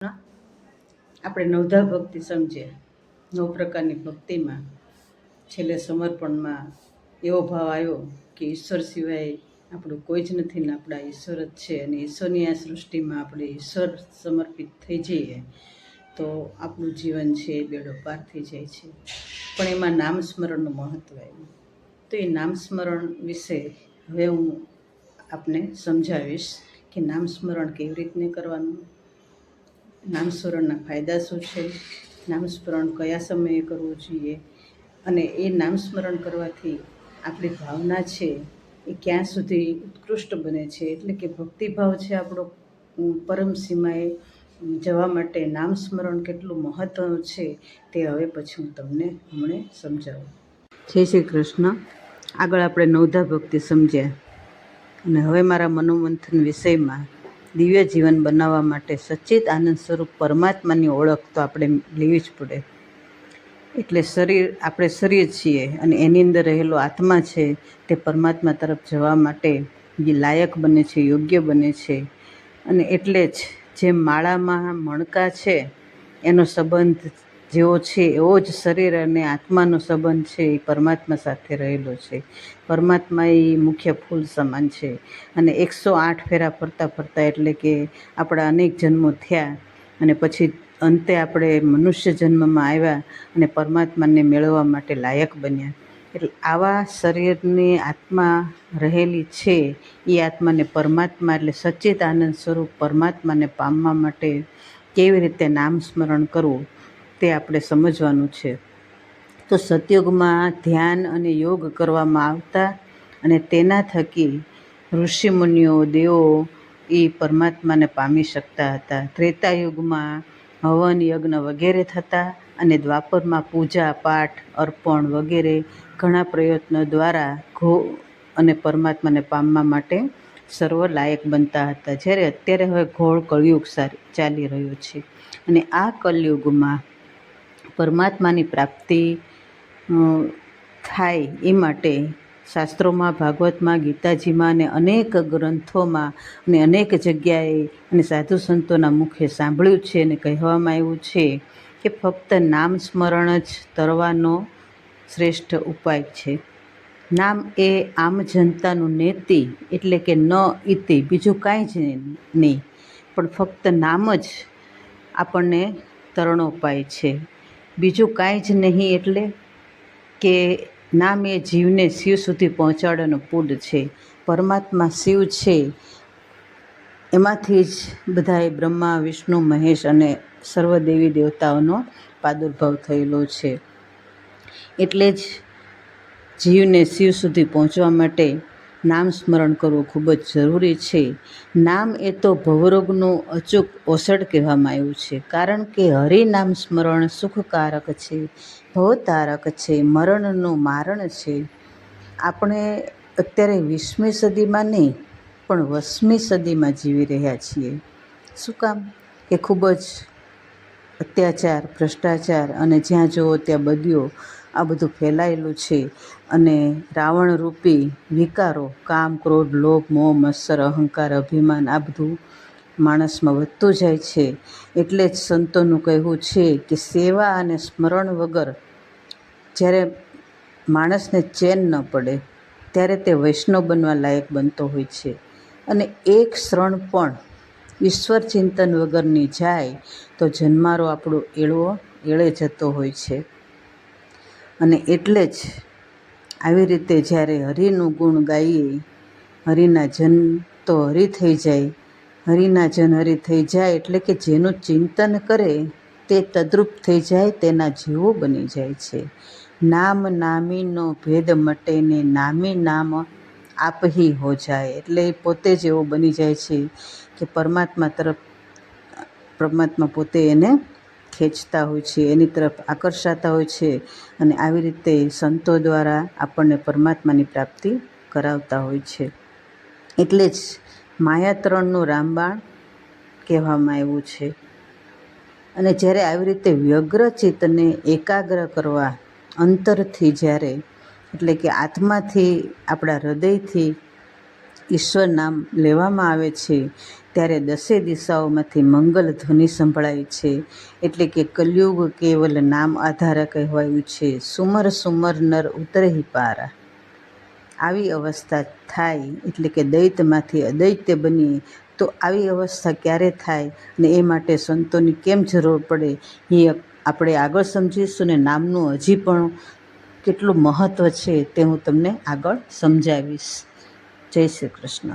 આપણે નવધા ભક્તિ સમજીએ. 9 પ્રકારની ભક્તિમાં છેલ્લે સમર્પણમાં એવો ભાવ આવ્યો કે ઈશ્વર સિવાય આપણું કોઈ જ નથી ને આપણા ઈશ્વર જ છે, અને ઈશ્વરની આ સૃષ્ટિમાં આપણે ઈશ્વર સમર્પિત થઈ જઈએ તો આપણું જીવન છે એ બેડો પાર થઈ જાય છે. પણ એમાં નામ સ્મરણનું મહત્ત્વ આવ્યું. તો એ નામ સ્મરણ વિશે હવે હું આપને સમજાવીશ કે નામ સ્મરણ કેવી રીતને કરવાનું, નામસ્મરણના ફાયદા શું છે, નામસ્મરણ કયા સમયે કરવું જોઈએ, અને એ નામસ્મરણ કરવાથી આપણી ભાવના છે એ ક્યાં સુધી ઉત્કૃષ્ટ બને છે, એટલે કે ભક્તિભાવ છે આપણો પરમ સીમાએ જવા માટે નામસ્મરણ કેટલું મહત્ત્વનું છે તે હવે પછી હું તમને હમણાં સમજાવું. જય શ્રી કૃષ્ણ. આગળ આપણે નવધા ભક્તિ સમજ્યા, અને હવે મારા મનોમંથન વિષયમાં દિવ્ય જીવન બનાવવા માટે સચ્ચિત આનંદ સ્વરૂપ પરમાત્માની ઓળખ તો આપણે લેવી જ પડે. એટલે આપણે શરીર છીએ અને એની અંદર રહેલો આત્મા છે તે પરમાત્મા તરફ જવા માટે જે લાયક બને છે, યોગ્ય બને છે. અને એટલે જ જેમ માળામાં મણકા છે એનો સંબંધ જેવો છે એવો જ શરીર અને આત્માનો સંબંધ છે એ પરમાત્મા સાથે રહેલો છે. પરમાત્મા એ મુખ્ય ફૂલ સમાન છે, અને 108 ફેરા ફરતા ફરતા એટલે કે આપણા અનેક જન્મો થયા અને પછી અંતે આપણે મનુષ્ય જન્મમાં આવ્યા અને પરમાત્માને મેળવવા માટે લાયક બન્યા. એટલે આવા શરીરની આત્મા રહેલી છે એ આત્માને પરમાત્મા એટલે સચ્ચિત આનંદ સ્વરૂપ પરમાત્માને પામવા માટે કેવી રીતે નામ સ્મરણ કરવું તે આપણે સમજવાનું છે. તો સતયુગમાં ધ્યાન અને યોગ કરવામાં આવતા, અને તેના થકી ઋષિમુનિઓ, દેવો એ પરમાત્માને પામી શકતા હતા. ત્રેતાયુગમાં હવન યજ્ઞ વગેરે થતા, અને દ્વાપરમાં પૂજા પાઠ અર્પણ વગેરે ઘણા પ્રયત્નો દ્વારા અને પરમાત્માને પામવા માટે સર્વ લાયક બનતા હતા. જ્યારે અત્યારે હવે ઘોર કળયુગ ચાલી રહ્યો છે, અને આ કલયુગમાં પરમાત્માની પ્રાપ્તિ થાય એ માટે શાસ્ત્રોમાં, ભાગવતમાં, ગીતાજીમાં અને અનેક ગ્રંથોમાં અને અનેક જગ્યાએ અને સાધુ સંતોના મુખે સાંભળ્યું છે અને કહેવામાં આવ્યું છે કે ફક્ત નામ સ્મરણ જ તરવાનો શ્રેષ્ઠ ઉપાય છે. નામ એ આમ જનતાનું નેતિ, એટલે કે ન ઇતિ, બીજું કાંઈ જ નહીં, પણ ફક્ત નામ જ આપણને તરણો ઉપાય છે. બીજું કાંઈ જ નહીં, એટલે કે નામ એ જીવને શિવ સુધી પહોંચાડવાનો પુલ છે. પરમાત્મા શિવ છે, એમાંથી જ બધાએ બ્રહ્મા, વિષ્ણુ, મહેશ અને સર્વ દેવી દેવતાઓનો પ્રાદુર્ભાવ થયેલો છે. એટલે જ જીવને શિવ સુધી પહોંચવા માટે નામ સ્મરણ કરવું ખૂબ જ જરૂરી છે. નામ એ તો ભવરોગનું અચૂક ઔષધ કહેવામાં આવ્યું છે, કારણ કે હરિનામ સ્મરણ સુખકારક છે, ભવતારક છે, મરણનું મારણ છે. આપણે અત્યારે 20મી સદીમાં નહીં પણ 20મી સદીમાં જીવી રહ્યા છીએ. શું કામ? કે ખૂબ જ અત્યાચાર, ભ્રષ્ટાચાર અને જ્યાં જુઓ ત્યાં બદીઓ, આ બધું ફેલાયેલું છે. અને રાવણરૂપી વિકારો, કામ, ક્રોધ, લોભ, મોહ, મત્સર, અહંકાર, અભિમાન, આ બધું માણસમાં વધતું જાય છે. એટલે જ સંતોનું કહેવું છે કે સેવા અને સ્મરણ વગર જ્યારે માણસને ચેન ન પડે ત્યારે તે વૈષ્ણવ બનવા લાયક બનતો હોય છે. અને એક ક્ષણ પણ ઈશ્વર ચિંતન વગરની જાય તો જન્મારો આપણો એળે જતો હોય છે. અને એટલે જ આવી રીતે જ્યારે હરિનું ગુણ ગાઈએ, હરિના જન તો હરિ થઈ જાય, હરિના જન હરિ થઈ જાય, એટલે કે જેનું ચિંતન કરે તે તદ્રુપ થઈ જાય, તેના જેવો બની જાય છે. નામ નામીનો ભેદ મટે ને નામી નામ આપહી હો જાય, એટલે એ પોતે જ એવો બની જાય છે કે પરમાત્મા પોતે એને ખેંચતા હોય છે, એની તરફ આકર્ષાતા હોય છે. અને આવી રીતે સંતો દ્વારા આપણને પરમાત્માની પ્રાપ્તિ કરાવતા હોય છે. એટલે જ માયાતરણનું રામબાણ કહેવામાં આવ્યું છે. અને જ્યારે આવી રીતે વ્યગ્ર ચિત્તને એકાગ્ર કરવા અંતરથી, જ્યારે એટલે કે આત્માથી, આપણા હૃદયથી ઈશ્વર નામ લેવામાં આવે છે, ત્યારે દસે દિશાઓમાંથી મંગલ ધ્વનિ સંભળાય છે. એટલે કે કલયુગ કેવલ નામ આધારે કહેવાયું છે. સુમર સુમર નર ઉતરહી પારા. આવી અવસ્થા થાય એટલે કે દૈત્યમાંથી અદૈત્ય બનીએ તો આવી અવસ્થા ક્યારે થાય અને એ માટે સંતોની કેમ જરૂર પડે એ આપણે આગળ સમજીશું. ને નામનું હજી પણ કેટલું મહત્ત્વ છે તે હું તમને આગળ સમજાવીશ. જય શ્રી કૃષ્ણ.